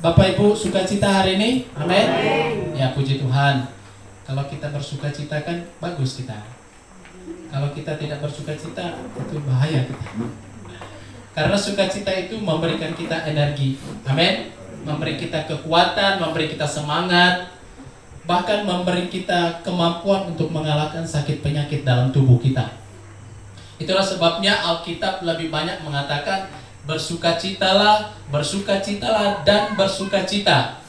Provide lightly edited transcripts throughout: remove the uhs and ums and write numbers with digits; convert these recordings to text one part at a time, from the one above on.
Bapak Ibu sukacita hari ini? Amin. Ya, puji Tuhan. Kalau kita bersukacita kan bagus kita. Kalau kita tidak bersukacita itu bahaya kita. Karena sukacita itu memberikan kita energi. Amin. Memberi kita kekuatan, memberi kita semangat, bahkan memberi kita kemampuan untuk mengalahkan sakit penyakit dalam tubuh kita. Itulah sebabnya Alkitab lebih banyak mengatakan bersukacitalah, bersukacitalah, dan bersukacita.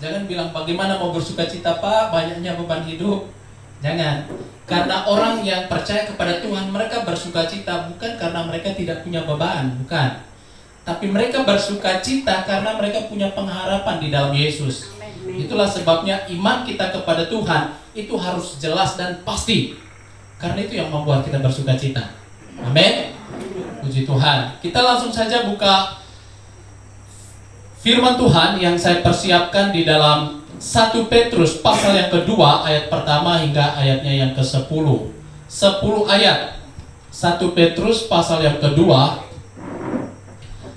Jangan bilang bagaimana mau bersukacita Pak, banyaknya beban hidup. Jangan. Karena orang yang percaya kepada Tuhan, mereka bersukacita bukan karena mereka tidak punya beban, bukan. Tapi mereka bersukacita karena mereka punya pengharapan di dalam Yesus. Itulah sebabnya iman kita kepada Tuhan itu harus jelas dan pasti. Karena itu yang membuat kita bersukacita. Amin. Puji Tuhan. Kita langsung saja buka firman Tuhan yang saya persiapkan di dalam 1 Petrus pasal yang kedua ayat pertama hingga ayatnya yang ke-10. 10 ayat. 1 Petrus pasal yang kedua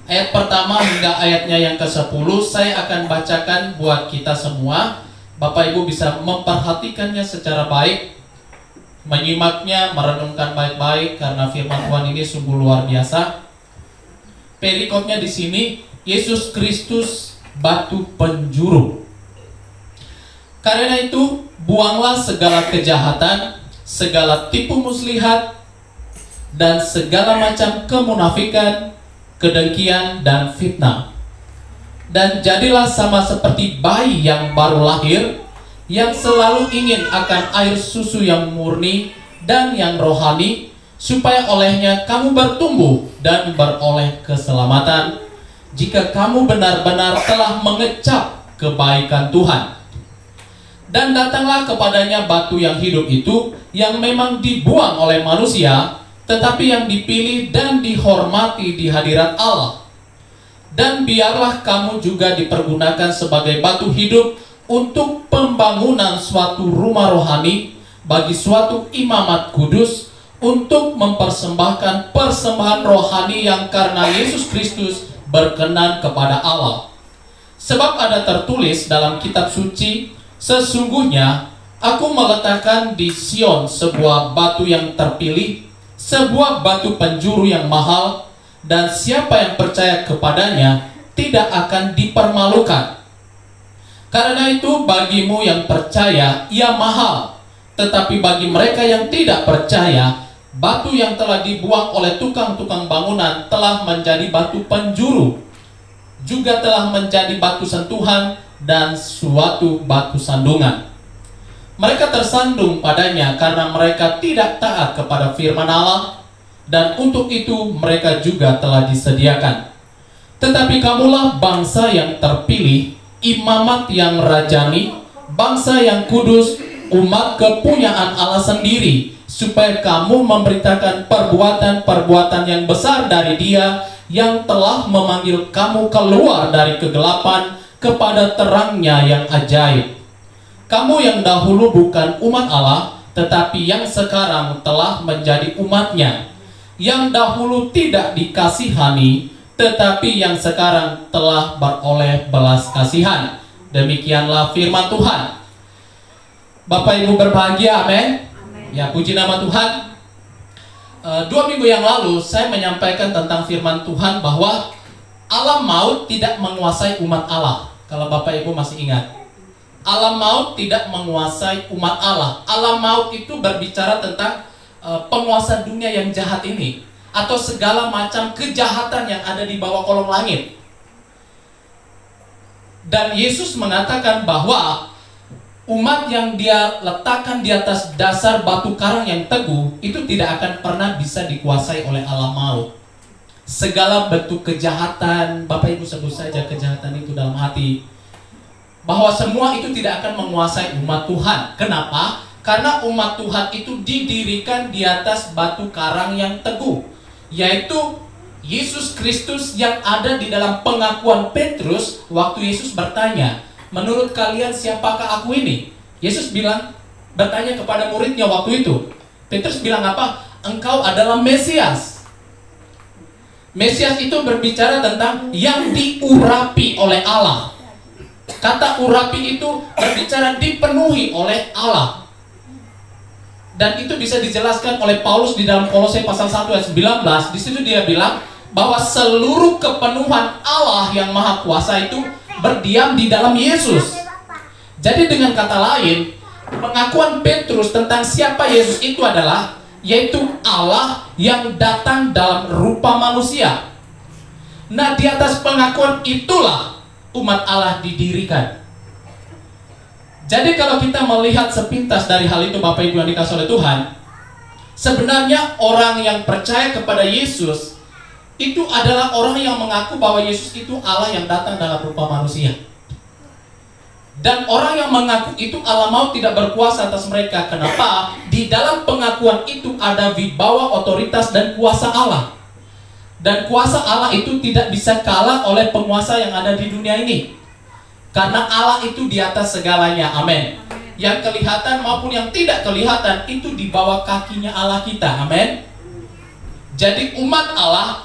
ayat pertama hingga ayatnya yang ke-10. Saya akan bacakan buat kita semua. Bapak Ibu bisa memperhatikannya secara baik, menyimaknya, merenungkan baik-baik karena firman Tuhan ini sungguh luar biasa. Perikopnya di sini, Yesus Kristus batu penjuru. Karena itu, buanglah segala kejahatan, segala tipu muslihat, dan segala macam kemunafikan, kedengkian, dan fitnah. Dan jadilah sama seperti bayi yang baru lahir, yang selalu ingin akan air susu yang murni dan yang rohani, supaya olehnya kamu bertumbuh dan beroleh keselamatan, jika kamu benar-benar telah mengecap kebaikan Tuhan. Dan datanglah kepadanya batu yang hidup itu, yang memang dibuang oleh manusia, tetapi yang dipilih dan dihormati di hadirat Allah. Dan biarlah kamu juga dipergunakan sebagai batu hidup untuk pembangunan suatu rumah rohani bagi suatu imamat kudus, untuk mempersembahkan persembahan rohani yang karena Yesus Kristus berkenan kepada Allah. Sebab ada tertulis dalam kitab suci, sesungguhnya aku meletakkan di Sion sebuah batu yang terpilih, sebuah batu penjuru yang mahal, dan siapa yang percaya kepadanya tidak akan dipermalukan. Karena itu bagimu yang percaya ia mahal, tetapi bagi mereka yang tidak percaya, batu yang telah dibuang oleh tukang-tukang bangunan telah menjadi batu penjuru, juga telah menjadi batu sentuhan dan suatu batu sandungan. Mereka tersandung padanya karena mereka tidak taat kepada firman Allah, dan untuk itu mereka juga telah disediakan. Tetapi kamulah bangsa yang terpilih, imamat yang rajani, bangsa yang kudus, umat kepunyaan Allah sendiri, supaya kamu memberitakan perbuatan-perbuatan yang besar dari Dia yang telah memanggil kamu keluar dari kegelapan kepada terangnya yang ajaib. Kamu yang dahulu bukan umat Allah, tetapi yang sekarang telah menjadi umatnya, yang dahulu tidak dikasihani, tetapi yang sekarang telah beroleh belas kasihan. Demikianlah firman Tuhan. Bapak Ibu berbahagia, amin. Ya, puji nama Tuhan. 2 minggu yang lalu saya menyampaikan tentang firman Tuhan bahwa alam maut tidak menguasai umat Allah. Kalau Bapak Ibu masih ingat, alam maut tidak menguasai umat Allah. Alam maut itu berbicara tentang penguasa dunia yang jahat ini, atau segala macam kejahatan yang ada di bawah kolong langit. Dan Yesus mengatakan bahwa umat yang Dia letakkan di atas dasar batu karang yang teguh itu tidak akan pernah bisa dikuasai oleh alam maut. Segala bentuk kejahatan, Bapak Ibu sebut saja kejahatan itu dalam hati, bahwa semua itu tidak akan menguasai umat Tuhan. Kenapa? Karena umat Tuhan itu didirikan di atas batu karang yang teguh, yaitu Yesus Kristus yang ada di dalam pengakuan Petrus waktu Yesus bertanya, menurut kalian siapakah aku ini? Yesus bertanya kepada muridnya waktu itu. Petrus bilang apa? Engkau adalah Mesias. Mesias itu berbicara tentang yang diurapi oleh Allah. Kata urapi itu berbicara dipenuhi oleh Allah. Dan itu bisa dijelaskan oleh Paulus di dalam Kolose pasal 1 ayat 19. Di situ dia bilang bahwa seluruh kepenuhan Allah yang Maha Kuasa itu berdiam di dalam Yesus. Jadi dengan kata lain, pengakuan Petrus tentang siapa Yesus itu adalah yaitu Allah yang datang dalam rupa manusia. Nah, di atas pengakuan itulah umat Allah didirikan. Jadi kalau kita melihat sepintas dari hal itu, Bapak Ibu yang dikasihi oleh Tuhan, sebenarnya orang yang percaya kepada Yesus itu adalah orang yang mengaku bahwa Yesus itu Allah yang datang dalam rupa manusia. Dan orang yang mengaku itu Allah mau tidak berkuasa atas mereka. Kenapa? Di dalam pengakuan itu ada wibawa, otoritas, dan kuasa Allah. Dan kuasa Allah itu tidak bisa kalah oleh penguasa yang ada di dunia ini. Karena Allah itu di atas segalanya. Amin. Yang kelihatan maupun yang tidak kelihatan itu di bawah kakinya Allah kita. Amin. Jadi umat Allah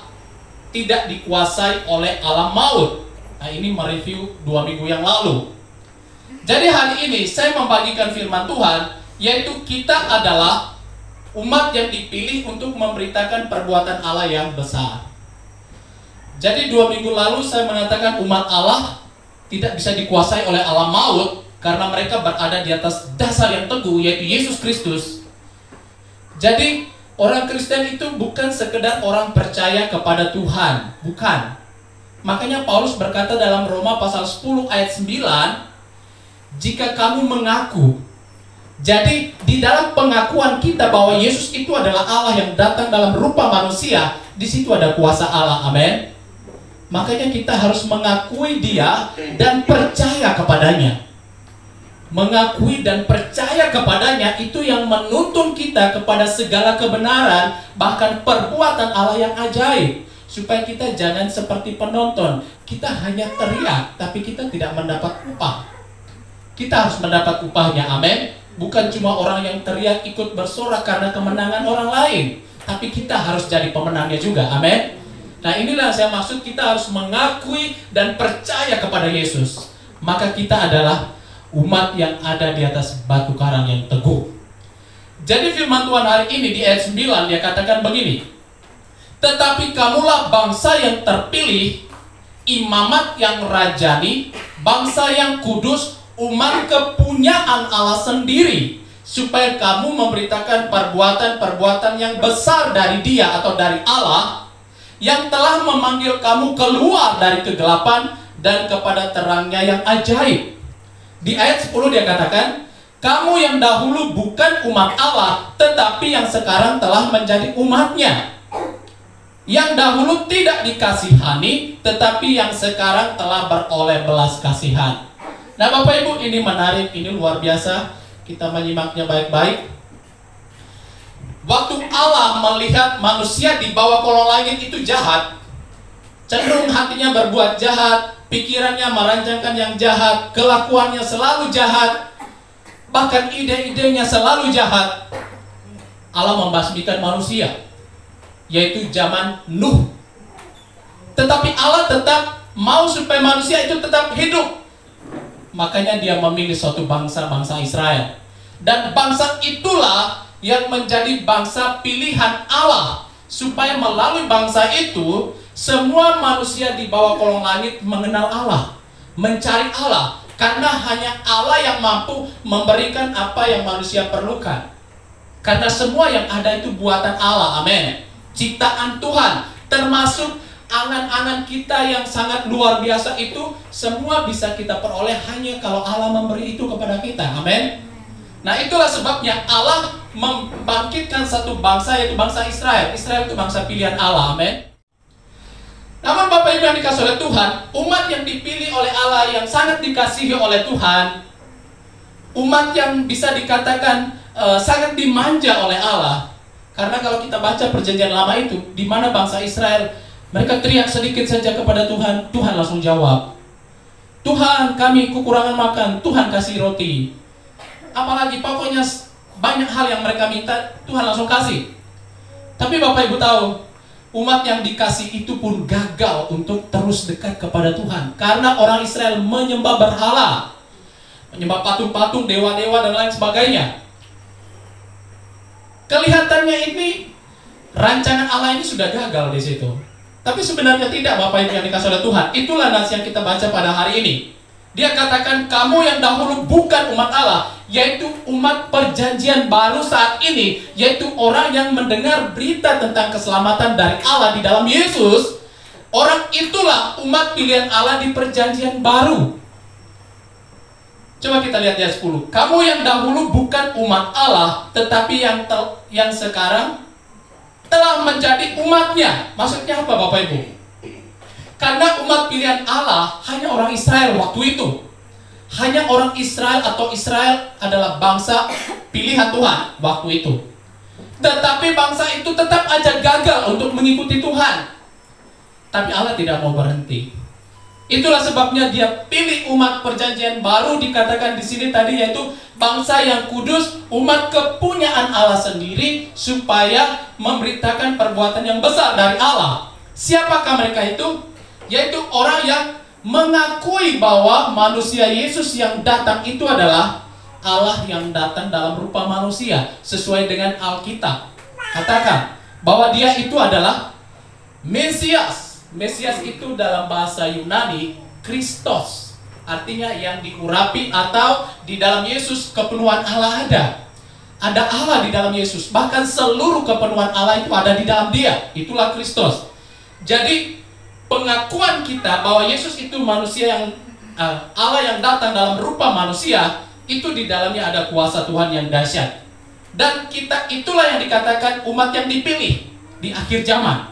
tidak dikuasai oleh alam maut. Nah, ini mereview 2 minggu yang lalu. Jadi hari ini saya membagikan firman Tuhan, yaitu kita adalah umat yang dipilih untuk memberitakan perbuatan Allah yang besar. Jadi 2 minggu lalu saya mengatakan umat Allah tidak bisa dikuasai oleh alam maut karena mereka berada di atas dasar yang teguh, yaitu Yesus Kristus. Jadi orang Kristen itu bukan sekedar orang percaya kepada Tuhan, bukan. Makanya Paulus berkata dalam Roma pasal 10 ayat 9, jika kamu mengaku, jadi di dalam pengakuan kita bahwa Yesus itu adalah Allah yang datang dalam rupa manusia, di situ ada kuasa Allah. Amin. Makanya kita harus mengakui Dia dan percaya kepadanya. Mengakui dan percaya kepadanya itu yang menuntun kita kepada segala kebenaran, bahkan perbuatan Allah yang ajaib. Supaya kita jangan seperti penonton, kita hanya teriak tapi kita tidak mendapat upah. Kita harus mendapat upahnya. Amin. Bukan cuma orang yang teriak ikut bersorak karena kemenangan orang lain, tapi kita harus jadi pemenangnya juga. Amin. Nah, inilah yang saya maksud, kita harus mengakui dan percaya kepada Yesus. Maka kita adalah umat yang ada di atas batu karang yang teguh. Jadi firman Tuhan hari ini di ayat 9 dia katakan begini, tetapi kamulah bangsa yang terpilih, imamat yang rajani, bangsa yang kudus, umat kepunyaan Allah sendiri, supaya kamu memberitakan perbuatan-perbuatan yang besar dari Dia atau dari Allah yang telah memanggil kamu keluar dari kegelapan dan kepada terangnya yang ajaib. Di ayat 10 dia katakan, kamu yang dahulu bukan umat Allah, tetapi yang sekarang telah menjadi umatnya. Yang dahulu tidak dikasihani, tetapi yang sekarang telah beroleh belas kasihan. Nah, Bapak Ibu, ini menarik, ini luar biasa. Kita menyimaknya baik-baik. Waktu Allah melihat manusia di bawah kolong langit itu jahat, cenderung hatinya berbuat jahat, pikirannya merancangkan yang jahat, kelakuannya selalu jahat, bahkan ide-idenya selalu jahat, Allah membasmikan manusia, yaitu zaman Nuh. Tetapi Allah tetap mau supaya manusia itu tetap hidup. Makanya Dia memilih suatu bangsa Israel. Dan bangsa itulah yang menjadi bangsa pilihan Allah, supaya melalui bangsa itu semua manusia di bawah kolong langit mengenal Allah, mencari Allah, karena hanya Allah yang mampu memberikan apa yang manusia perlukan. Karena semua yang ada itu buatan Allah. Amin. Ciptaan Tuhan, termasuk angan-angan kita yang sangat luar biasa itu, semua bisa kita peroleh hanya kalau Allah memberi itu kepada kita. Amin. Nah, itulah sebabnya Allah membangkitkan satu bangsa, yaitu bangsa Israel. Israel itu bangsa pilihan Allah. Amin. Namun Bapak Ibu yang dikasihi oleh Tuhan, umat yang dipilih oleh Allah, yang sangat dikasihi oleh Tuhan, umat yang bisa dikatakan sangat dimanja oleh Allah. Karena kalau kita baca perjanjian lama itu, di mana bangsa Israel, mereka teriak sedikit saja kepada Tuhan, Tuhan langsung jawab. Tuhan, kami kekurangan makan, Tuhan kasih roti. Apalagi pokoknya banyak hal yang mereka minta, Tuhan langsung kasih. Tapi Bapak Ibu tahu, umat yang dikasih itu pun gagal untuk terus dekat kepada Tuhan. Karena orang Israel menyembah berhala, menyembah patung-patung, dewa-dewa, dan lain sebagainya. Kelihatannya ini rancangan Allah ini sudah gagal di situ. Tapi sebenarnya tidak, Bapak Ibu yang dikasih oleh Tuhan. Itulah nas yang kita baca pada hari ini. Dia katakan, kamu yang dahulu bukan umat Allah, yaitu umat perjanjian baru saat ini, yaitu orang yang mendengar berita tentang keselamatan dari Allah di dalam Yesus. Orang itulah umat pilihan Allah di perjanjian baru. Coba kita lihat ayat 10. Kamu yang dahulu bukan umat Allah, tetapi yang sekarang telah menjadi umatnya. Maksudnya apa, Bapak Ibu? Karena umat pilihan Allah hanya orang Israel waktu itu. Hanya orang Israel, atau Israel adalah bangsa pilihan Tuhan waktu itu. Tetapi bangsa itu tetap aja gagal untuk mengikuti Tuhan. Tapi Allah tidak mau berhenti. Itulah sebabnya dia pilih umat perjanjian baru, dikatakan di sini tadi, yaitu bangsa yang kudus, umat kepunyaan Allah sendiri, supaya memberitakan perbuatan yang besar dari Allah. Siapakah mereka itu? Yaitu orang yang mengakui bahwa manusia Yesus yang datang itu adalah Allah yang datang dalam rupa manusia, sesuai dengan Alkitab. Katakan bahwa dia itu adalah Mesias. Mesias itu dalam bahasa Yunani Kristos, artinya yang diurapi, atau di dalam Yesus kepenuhan Allah ada. Ada Allah di dalam Yesus, bahkan seluruh kepenuhan Allah itu ada di dalam dia. Itulah Kristos. Jadi pengakuan kita bahwa Yesus itu manusia yang Allah yang datang dalam rupa manusia, itu di dalamnya ada kuasa Tuhan yang dahsyat. Dan kita itulah yang dikatakan umat yang dipilih di akhir zaman.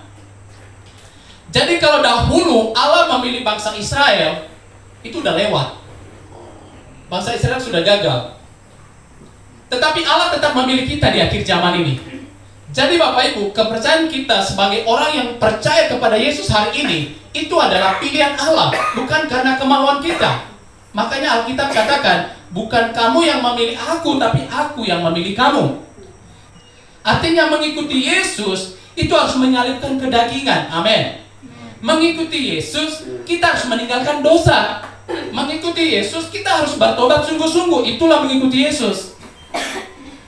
Jadi kalau dahulu Allah memilih bangsa Israel, itu udah lewat. Bangsa Israel sudah gagal. Tetapi Allah tetap memilih kita di akhir zaman ini. Jadi Bapak Ibu, kepercayaan kita sebagai orang yang percaya kepada Yesus hari ini, itu adalah pilihan Allah, bukan karena kemauan kita. Makanya Alkitab katakan, bukan kamu yang memilih aku, tapi aku yang memilih kamu. Artinya mengikuti Yesus, itu harus menyalibkan kedagingan. Amin. Mengikuti Yesus, kita harus meninggalkan dosa. Mengikuti Yesus, kita harus bertobat sungguh-sungguh. Itulah mengikuti Yesus.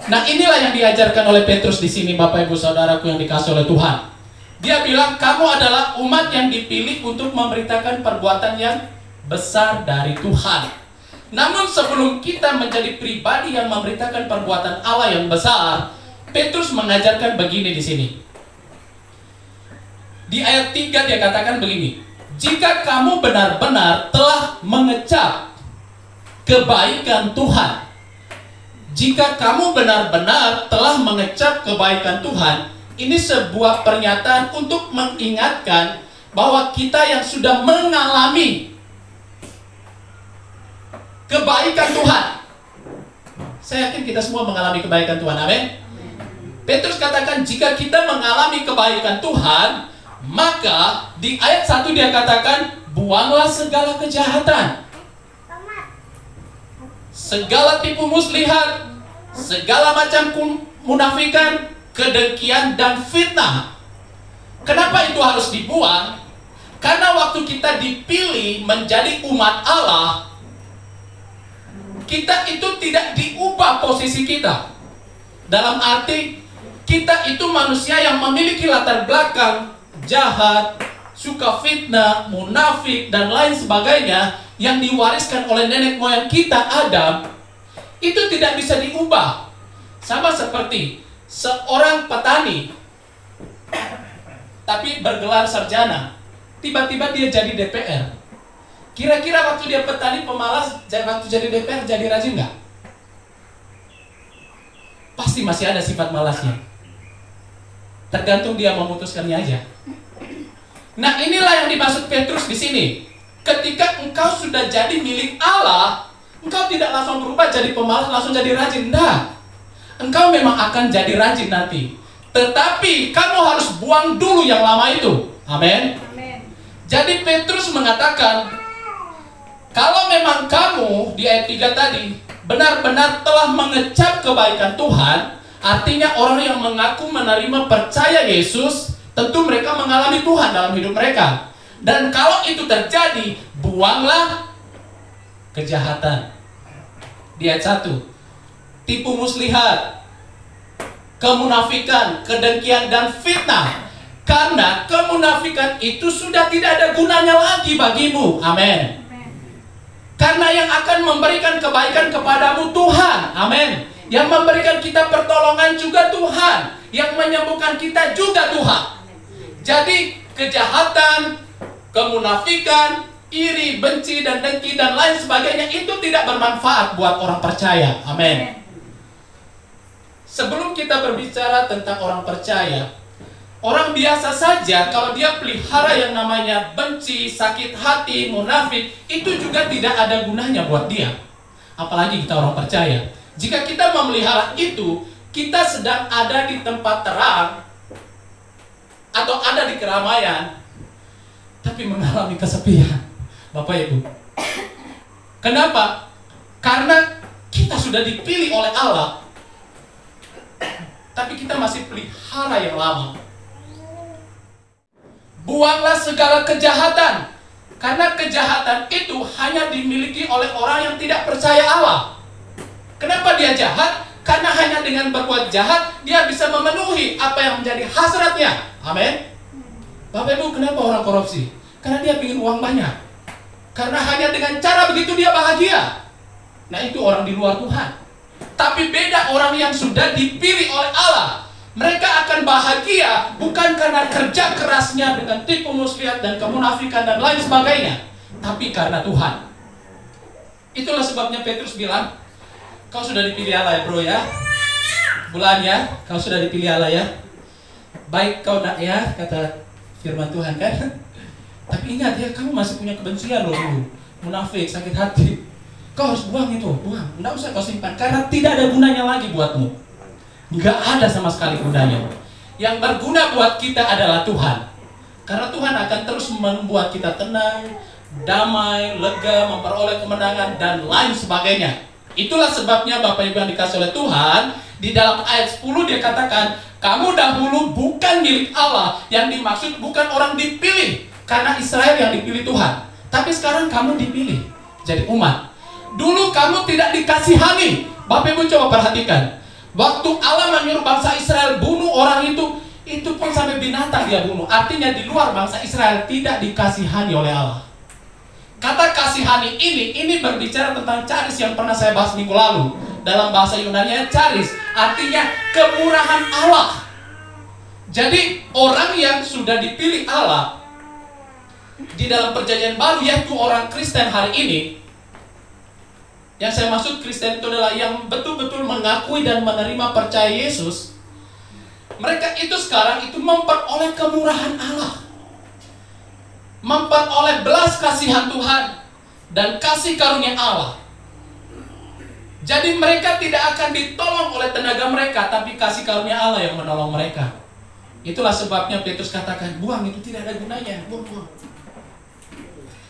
Nah, inilah yang diajarkan oleh Petrus di sini, Bapak Ibu Saudaraku yang dikasihi oleh Tuhan. Dia bilang, kamu adalah umat yang dipilih untuk memberitakan perbuatan yang besar dari Tuhan. Namun sebelum kita menjadi pribadi yang memberitakan perbuatan Allah yang besar, Petrus mengajarkan begini di sini. Di ayat 3 dia katakan begini, jika kamu benar-benar telah mengecap kebaikan Tuhan, jika kamu benar-benar telah mengecap kebaikan Tuhan, ini sebuah pernyataan untuk mengingatkan bahwa kita yang sudah mengalami kebaikan Tuhan. Saya yakin kita semua mengalami kebaikan Tuhan, amin. Petrus katakan, jika kita mengalami kebaikan Tuhan, maka di ayat 1 dia katakan, buanglah segala kejahatan, segala tipu muslihat, segala macam kemunafikan, kedengkian, dan fitnah. Kenapa itu harus dibuang? Karena waktu kita dipilih menjadi umat Allah, kita itu tidak diubah posisi kita. Dalam arti, kita itu manusia yang memiliki latar belakang jahat, suka fitnah, munafik, dan lain sebagainya yang diwariskan oleh nenek moyang kita Adam, itu tidak bisa diubah. Sama seperti seorang petani tapi bergelar sarjana, tiba-tiba dia jadi DPR. Kira-kira waktu dia petani pemalas, waktu jadi DPR jadi rajin nggak? Pasti masih ada sifat malasnya. Tergantung dia memutuskannya aja. Nah, inilah yang dimaksud Petrus di sini. Ketika engkau sudah jadi milik Allah, engkau tidak langsung berubah jadi pemalas, langsung jadi rajin. Nah, engkau memang akan jadi rajin nanti. Tetapi kamu harus buang dulu yang lama itu. Amin. Jadi Petrus mengatakan, kalau memang kamu di ayat 3 tadi benar-benar telah mengecap kebaikan Tuhan, artinya orang yang mengaku menerima percaya Yesus, tentu mereka mengalami Tuhan dalam hidup mereka. Dan kalau itu terjadi, buanglah kejahatan. Di ayat 1, tipu muslihat, kemunafikan, kedengkian, dan fitnah. Karena kemunafikan itu sudah tidak ada gunanya lagi bagimu. Amin. Karena yang akan memberikan kebaikan kepadamu Tuhan. Amin. Yang memberikan kita pertolongan juga Tuhan. Yang menyembuhkan kita juga Tuhan. Jadi kejahatan, kemunafikan, iri, benci, dan dengki, dan lain sebagainya itu tidak bermanfaat buat orang percaya. Amin. Sebelum kita berbicara tentang orang percaya, orang biasa saja kalau dia pelihara yang namanya benci, sakit hati, munafik, itu juga tidak ada gunanya buat dia. Apalagi kita orang percaya. Jika kita memelihara itu, kita sedang ada di tempat terang atau ada di keramaian, tapi mengalami kesepian. Bapak Ibu, kenapa? Karena kita sudah dipilih oleh Allah, tapi kita masih pelihara yang lama. Buanglah segala kejahatan, karena kejahatan itu hanya dimiliki oleh orang yang tidak percaya Allah. Kenapa dia jahat? Karena hanya dengan berbuat jahat dia bisa memenuhi apa yang menjadi hasratnya. Amin. Bapak Ibu, kenapa orang korupsi? Karena dia ingin uang banyak. Karena hanya dengan cara begitu dia bahagia. Nah, itu orang di luar Tuhan. Tapi beda orang yang sudah dipilih oleh Allah. Mereka akan bahagia bukan karena kerja kerasnya dengan tipu muslihat dan kemunafikan dan lain sebagainya, tapi karena Tuhan. Itulah sebabnya Petrus bilang, kau sudah dipilih Allah ya bro ya. Bulan ya, kau sudah dipilih Allah ya. Baik kau nak ya, kata firman Tuhan kan. Tapi ingat ya, kamu masih punya kebencian loh dulu. Munafik, sakit hati. Kau harus buang itu, buang. Nggak usah kau simpan, karena tidak ada gunanya lagi buatmu. Nggak ada sama sekali gunanya. Yang berguna buat kita adalah Tuhan. Karena Tuhan akan terus membuat kita tenang, damai, lega, memperoleh kemenangan, dan lain sebagainya. Itulah sebabnya Bapak Ibu yang dikasih oleh Tuhan, di dalam ayat 10 dia katakan, kamu dahulu bukan milik Allah. Yang dimaksud bukan orang dipilih, karena Israel yang dipilih Tuhan. Tapi sekarang kamu dipilih jadi umat. Dulu kamu tidak dikasihani. Bapak Ibu coba perhatikan. Waktu Allah menyuruh bangsa Israel bunuh orang itu pun sampai binatang dia bunuh. Artinya di luar bangsa Israel tidak dikasihani oleh Allah. Kata kasihani ini berbicara tentang charis yang pernah saya bahas minggu lalu. Dalam bahasa Yunani charis artinya kemurahan Allah. Jadi orang yang sudah dipilih Allah di dalam perjanjian baru, yaitu orang Kristen hari ini. Yang saya maksud Kristen itu adalah yang betul-betul mengakui dan menerima percaya Yesus. Mereka itu sekarang itu memperoleh kemurahan Allah, memperoleh belas kasihan Tuhan dan kasih karunia Allah. Jadi mereka tidak akan ditolong oleh tenaga mereka, tapi kasih karunia Allah yang menolong mereka. Itulah sebabnya Petrus katakan, buang itu tidak ada gunanya, buang.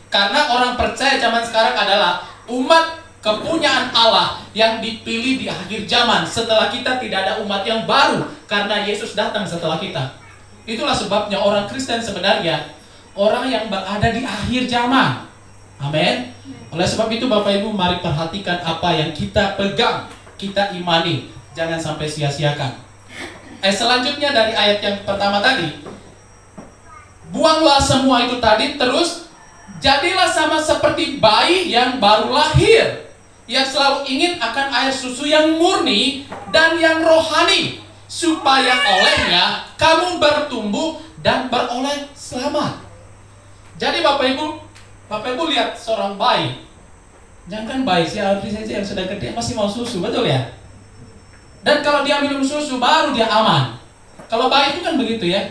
Karena orang percaya zaman sekarang adalah umat kepunyaan Allah yang dipilih di akhir zaman. Setelah kita tidak ada umat yang baru, karena Yesus datang setelah kita. Itulah sebabnya orang Kristen sebenarnya orang yang berada di akhir zaman. Amin. Oleh sebab itu Bapak Ibu, mari perhatikan apa yang kita pegang, kita imani. Jangan sampai sia-siakan. Selanjutnya dari ayat yang pertama tadi, buanglah semua itu tadi, terus jadilah sama seperti bayi yang baru lahir, yang selalu ingin akan air susu yang murni dan yang rohani, supaya olehnya kamu bertumbuh dan beroleh selamat. Jadi Bapak Ibu lihat seorang bayi. Jangan bayi sih, artis saja yang sudah gede masih mau susu, betul ya? Dan kalau dia minum susu baru dia aman. Kalau bayi itu kan begitu ya.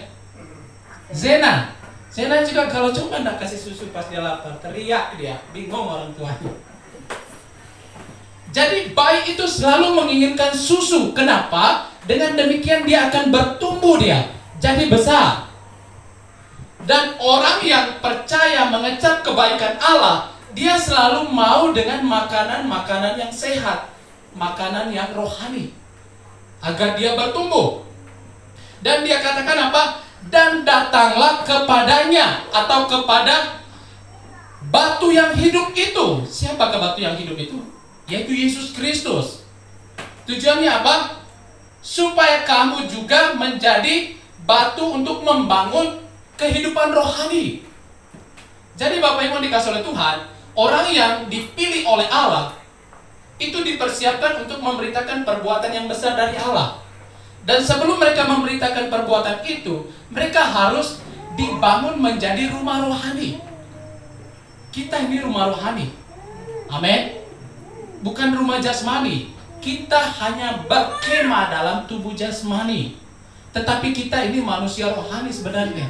Zena juga kalau cuma tidak kasih susu pas dia lapar, teriak dia, bingung orang tuanya. Jadi bayi itu selalu menginginkan susu. Kenapa? Dengan demikian dia akan bertumbuh, dia jadi besar. Dan orang yang percaya mengecap kebaikan Allah, dia selalu mau dengan makanan-makanan yang sehat, makanan yang rohani, agar dia bertumbuh. Dan dia katakan apa? dan datanglah kepadanya atau kepada batu yang hidup itu. Siapa ke batu yang hidup itu? Yaitu Yesus Kristus. Tujuannya apa? Supaya kamu juga menjadi batu untuk membangun kehidupan rohani. Jadi Bapak Ibu dikasih oleh Tuhan, orang yang dipilih oleh Allah itu dipersiapkan untuk memberitakan perbuatan yang besar dari Allah. Dan sebelum mereka memberitakan perbuatan itu, mereka harus dibangun menjadi rumah rohani. Kita ini rumah rohani. Amin. Bukan rumah jasmani. Kita hanya berkemah dalam tubuh jasmani. Tetapi kita ini manusia rohani sebenarnya.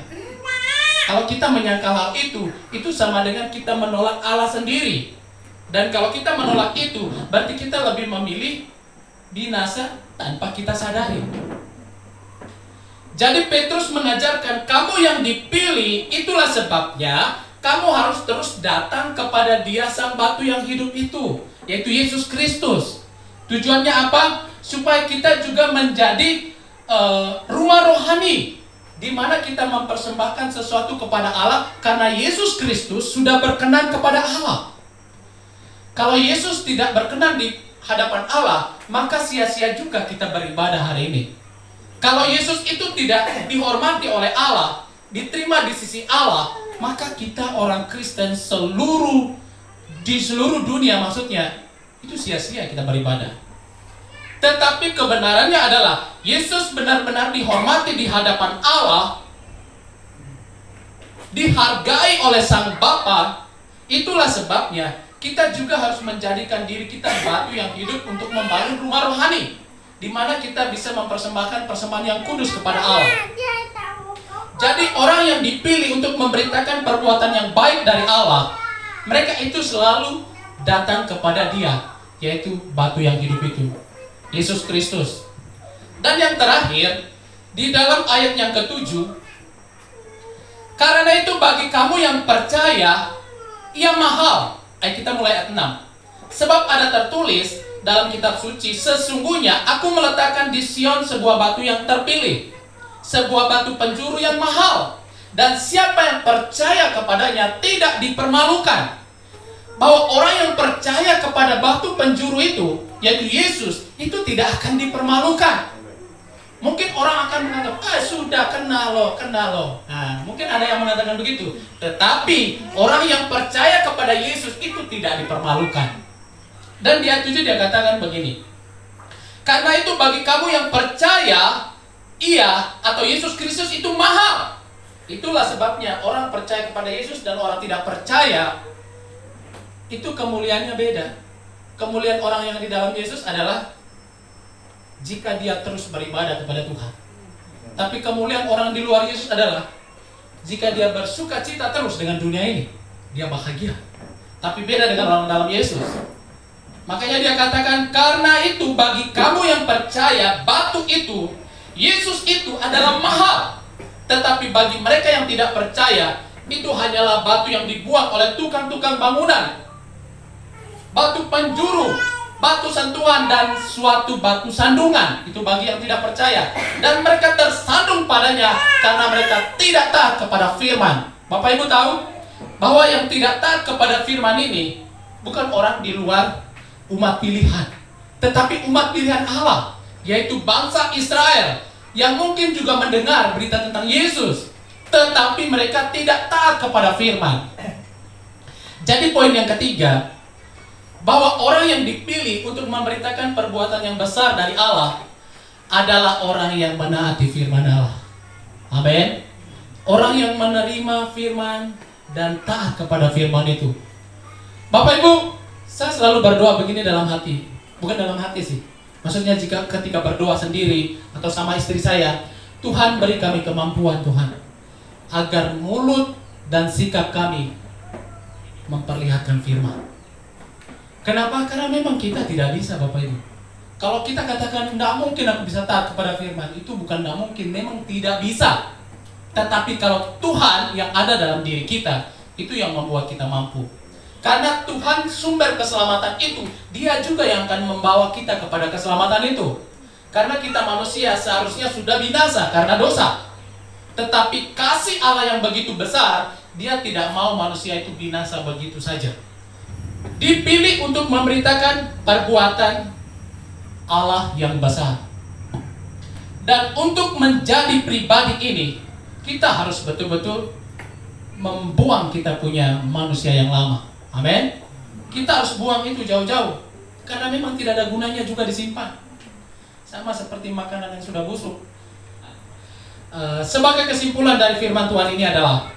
Kalau kita menyangka hal itu sama dengan kita menolak Allah sendiri. Dan kalau kita menolak itu, berarti kita lebih memilih binasa tanpa kita sadari. Jadi Petrus mengajarkan, kamu yang dipilih, itulah sebabnya kamu harus terus datang kepada Dia sang batu yang hidup itu, yaitu Yesus Kristus. Tujuannya apa? Supaya kita juga menjadi rumah rohani, di mana kita mempersembahkan sesuatu kepada Allah, karena Yesus Kristus sudah berkenan kepada Allah. Kalau Yesus tidak berkenan di hadapan Allah, maka sia-sia juga kita beribadah hari ini. Kalau Yesus itu tidak dihormati oleh Allah, diterima di sisi Allah, maka kita orang Kristen di seluruh dunia, maksudnya itu sia-sia kita beribadah. Tetapi kebenarannya adalah Yesus benar-benar dihormati di hadapan Allah, dihargai oleh Sang Bapa. Itulah sebabnya kita juga harus menjadikan diri kita batu yang hidup untuk membangun rumah rohani, di mana kita bisa mempersembahkan persembahan yang kudus kepada Allah. Jadi orang yang dipilih untuk memberitakan perbuatan yang baik dari Allah, mereka itu selalu datang kepada Dia, yaitu batu yang hidup itu, Yesus Kristus. Dan yang terakhir, di dalam ayat yang ke-7, karena itu bagi kamu yang percaya, ia mahal. Kita mulai ayat 6. Sebab ada tertulis dalam kitab suci, sesungguhnya aku meletakkan di Sion sebuah batu yang terpilih, sebuah batu penjuru yang mahal, dan siapa yang percaya kepadanya tidak dipermalukan. Bahwa orang yang percaya kepada batu penjuru itu, yaitu Yesus, itu tidak akan dipermalukan. Mungkin orang akan menganggap, sudah kenal lo. Nah, mungkin ada yang mengatakan begitu. Tetapi orang yang percaya kepada Yesus itu tidak dipermalukan. Dan di ayat 7 dia katakan begini, karena itu bagi kamu yang percaya, Ia atau Yesus Kristus itu mahal. Itulah sebabnya orang percaya kepada Yesus dan orang tidak percaya, itu kemuliaannya beda. Kemuliaan orang yang di dalam Yesus adalah jika dia terus beribadah kepada Tuhan. Tapi kemuliaan orang di luar Yesus adalah jika dia bersuka cita terus dengan dunia ini, dia bahagia. Tapi beda dengan orang dalam Yesus. Makanya dia katakan, karena itu bagi kamu yang percaya, batu itu, Yesus itu adalah mahal. Tetapi bagi mereka yang tidak percaya, itu hanyalah batu yang dibuang oleh tukang-tukang bangunan, batu penjuru, batu sentuhan, dan suatu batu sandungan. Itu bagi yang tidak percaya. Dan mereka tersandung padanya karena mereka tidak taat kepada firman. Bapak Ibu tahu bahwa yang tidak taat kepada firman ini bukan orang di luar umat pilihan, tetapi umat pilihan Allah, yaitu bangsa Israel, yang mungkin juga mendengar berita tentang Yesus, tetapi mereka tidak taat kepada firman. Jadi poin yang ketiga, bahwa orang yang dipilih untuk memberitakan perbuatan yang besar dari Allah adalah orang yang menaati firman Allah. Amin. Orang yang menerima firman dan taat kepada firman itu. Bapak Ibu, saya selalu berdoa begini dalam hati. Bukan dalam hati sih, maksudnya ketika berdoa sendiri atau sama istri saya, Tuhan beri kami kemampuan Tuhan, agar mulut dan sikap kami memperlihatkan firman. Kenapa? Karena memang kita tidak bisa, Bapak Ibu. Kalau kita katakan, tidak mungkin aku bisa taat kepada firman, itu bukan tidak mungkin, memang tidak bisa. Tetapi kalau Tuhan yang ada dalam diri kita, itu yang membuat kita mampu. Karena Tuhan sumber keselamatan itu, Dia juga yang akan membawa kita kepada keselamatan itu. Karena kita manusia seharusnya sudah binasa karena dosa. Tetapi kasih Allah yang begitu besar, Dia tidak mau manusia itu binasa begitu saja. Dipilih untuk memberitakan perbuatan Allah yang besar. Dan untuk menjadi pribadi ini, kita harus betul-betul membuang kita punya manusia yang lama. Amin. Kita harus buang itu jauh-jauh, karena memang tidak ada gunanya juga disimpan. Sama seperti makanan yang sudah busuk. Sebagai kesimpulan dari firman Tuhan ini adalah,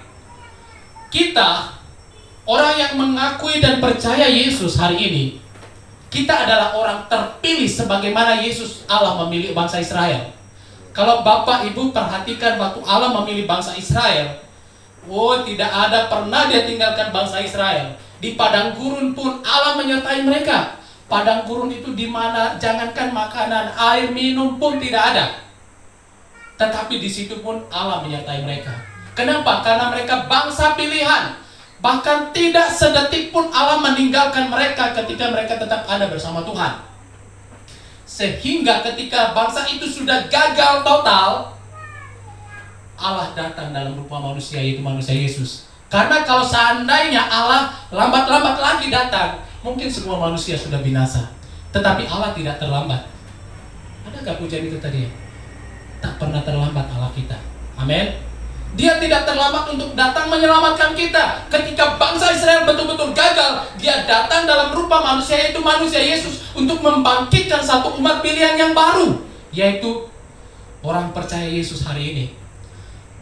kita, orang yang mengakui dan percaya Yesus hari ini, kita adalah orang terpilih sebagaimana Yesus Allah memilih bangsa Israel. Kalau Bapak Ibu perhatikan waktu Allah memilih bangsa Israel, tidak ada pernah Dia tinggalkan bangsa Israel. Di padang gurun pun Allah menyertai mereka. Padang gurun itu di mana jangankan makanan, air minum pun tidak ada. Tetapi di situ pun Allah menyertai mereka. Kenapa? Karena mereka bangsa pilihan. Bahkan tidak sedetik pun Allah meninggalkan mereka ketika mereka tetap ada bersama Tuhan. Sehingga ketika bangsa itu sudah gagal total, Allah datang dalam rupa manusia, yaitu manusia Yesus. Karena kalau seandainya Allah lambat-lambat lagi datang, mungkin semua manusia sudah binasa. Tetapi Allah tidak terlambat. Ada gak pujian itu tadi ya? Tak pernah terlambat Allah kita. Amin. Dia tidak terlambat untuk datang menyelamatkan kita. Ketika bangsa Israel betul-betul gagal, Dia datang dalam rupa manusia, yaitu manusia Yesus, untuk membangkitkan satu umat pilihan yang baru, yaitu orang percaya Yesus hari ini.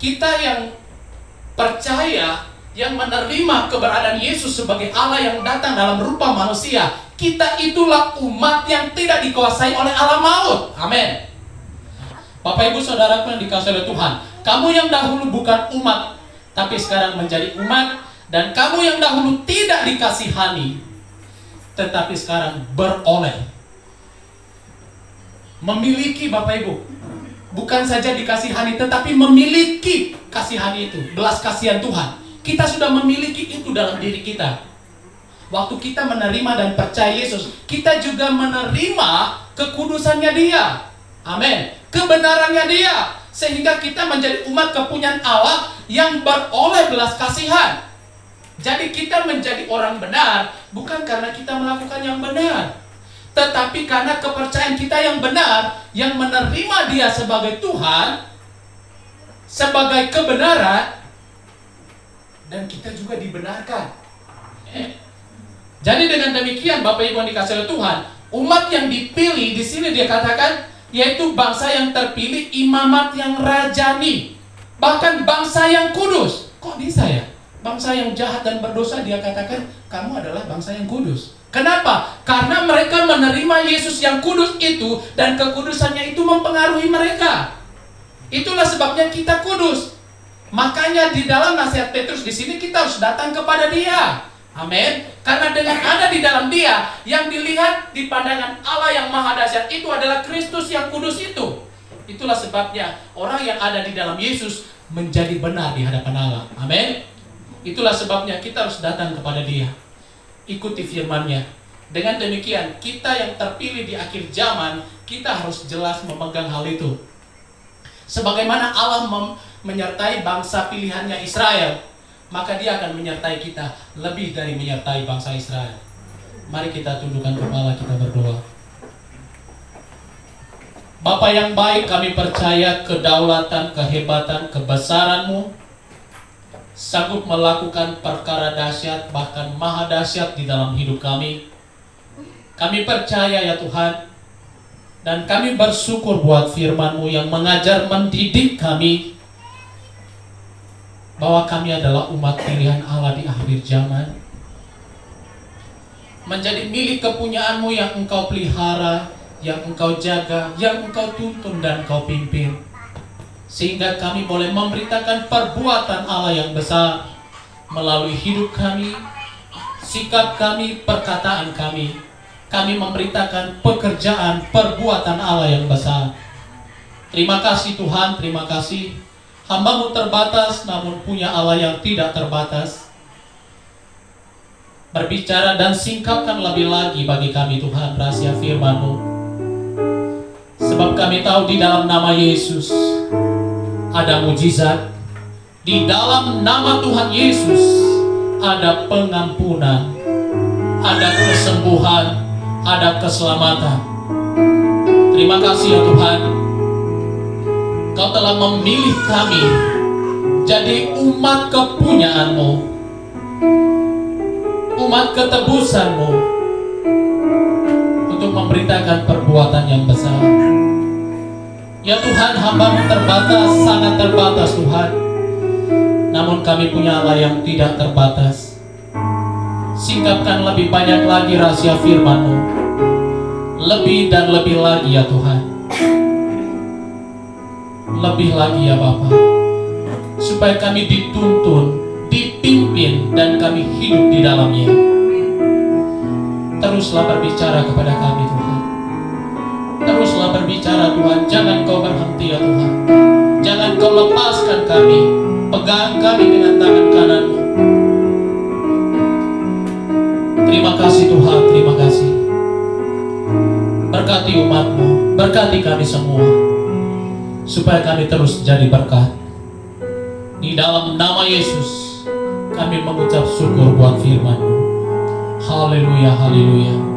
Kita yang percaya, yang menerima keberadaan Yesus sebagai Allah yang datang dalam rupa manusia, kita itulah umat yang tidak dikuasai oleh alam maut. Amin. Bapak Ibu Saudaraku yang dikasihi oleh Tuhan, kamu yang dahulu bukan umat, tapi sekarang menjadi umat. Dan kamu yang dahulu tidak dikasihani, tetapi sekarang beroleh. Memiliki, Bapak Ibu, bukan saja dikasihani, tetapi memiliki kasihani itu, belas kasihan Tuhan. Kita sudah memiliki itu dalam diri kita. Waktu kita menerima dan percaya Yesus, kita juga menerima kekudusannya Dia. Amin. Kebenarannya Dia. Sehingga kita menjadi umat kepunyaan Allah yang beroleh belas kasihan. Jadi kita menjadi orang benar bukan karena kita melakukan yang benar, tetapi karena kepercayaan kita yang benar, yang menerima Dia sebagai Tuhan, sebagai kebenaran, dan kita juga dibenarkan. Jadi dengan demikian, Bapak Ibu yang dikasihi oleh Tuhan, umat yang dipilih di sini Dia katakan, yaitu bangsa yang terpilih, imamat yang rajani, bahkan bangsa yang kudus. Kok bisa ya? Bangsa yang jahat dan berdosa Dia katakan, kamu adalah bangsa yang kudus. Kenapa? Karena mereka menerima Yesus yang kudus itu, dan kekudusannya itu mempengaruhi mereka. Itulah sebabnya kita kudus. Makanya di dalam nasihat Petrus di sini kita harus datang kepada Dia. Amin. Karena dengan ada di dalam Dia, yang dilihat di pandangan Allah yang maha dahsyat itu adalah Kristus yang kudus itu. Itulah sebabnya orang yang ada di dalam Yesus menjadi benar di hadapan Allah. Amin. Itulah sebabnya kita harus datang kepada Dia. Ikuti firman-Nya. Dengan demikian, kita yang terpilih di akhir zaman, kita harus jelas memegang hal itu. Sebagaimana Allah menyertai bangsa pilihannya Israel, maka Dia akan menyertai kita lebih dari menyertai bangsa Israel. Mari kita tundukkan kepala, kita berdoa. Bapa yang baik, kami percaya kedaulatan, kehebatan, kebesaran-Mu sanggup melakukan perkara dahsyat, bahkan maha dahsyat di dalam hidup kami. Kami percaya ya Tuhan, dan kami bersyukur buat firman-Mu yang mengajar, mendidik kami, bahwa kami adalah umat pilihan Allah di akhir zaman, menjadi milik kepunyaan-Mu yang Engkau pelihara, yang Engkau jaga, yang Engkau tuntun dan Engkau pimpin, sehingga kami boleh memberitakan perbuatan Allah yang besar melalui hidup kami, sikap kami, perkataan kami. Kami memberitakan pekerjaan, perbuatan Allah yang besar. Terima kasih Tuhan, terima kasih. Hamba-Mu terbatas, namun punya Allah yang tidak terbatas. Berbicara dan singkapkan lebih lagi bagi kami Tuhan rahasia firman-Mu. Sebab kami tahu di dalam nama Yesus, ada mujizat. Di dalam nama Tuhan Yesus ada pengampunan, ada kesembuhan, ada keselamatan. Terima kasih ya Tuhan, Kau telah memilih kami jadi umat kepunyaan-Mu, umat ketebusan-Mu, untuk memberitakan perbuatan yang besar. Ya Tuhan, hamba-Mu terbatas, sangat terbatas Tuhan. Namun kami punya Allah yang tidak terbatas. Singkapkan lebih banyak lagi rahasia firman-Mu, lebih dan lebih lagi ya Tuhan, lebih lagi ya Bapa, supaya kami dituntun, dipimpin, dan kami hidup di dalamnya. Teruslah berbicara kepada kami Tuhan, teruslah berbicara Tuhan. Jangan Kau berhenti ya Tuhan, jangan Kau lepaskan kami. Pegang kami dengan tangan kanan-Mu. Terima kasih Tuhan, terima kasih. Berkati umat-Mu, berkati kami semua, supaya kami terus jadi berkat. Di dalam nama Yesus kami mengucap syukur buat firman-Mu. Haleluya, haleluya.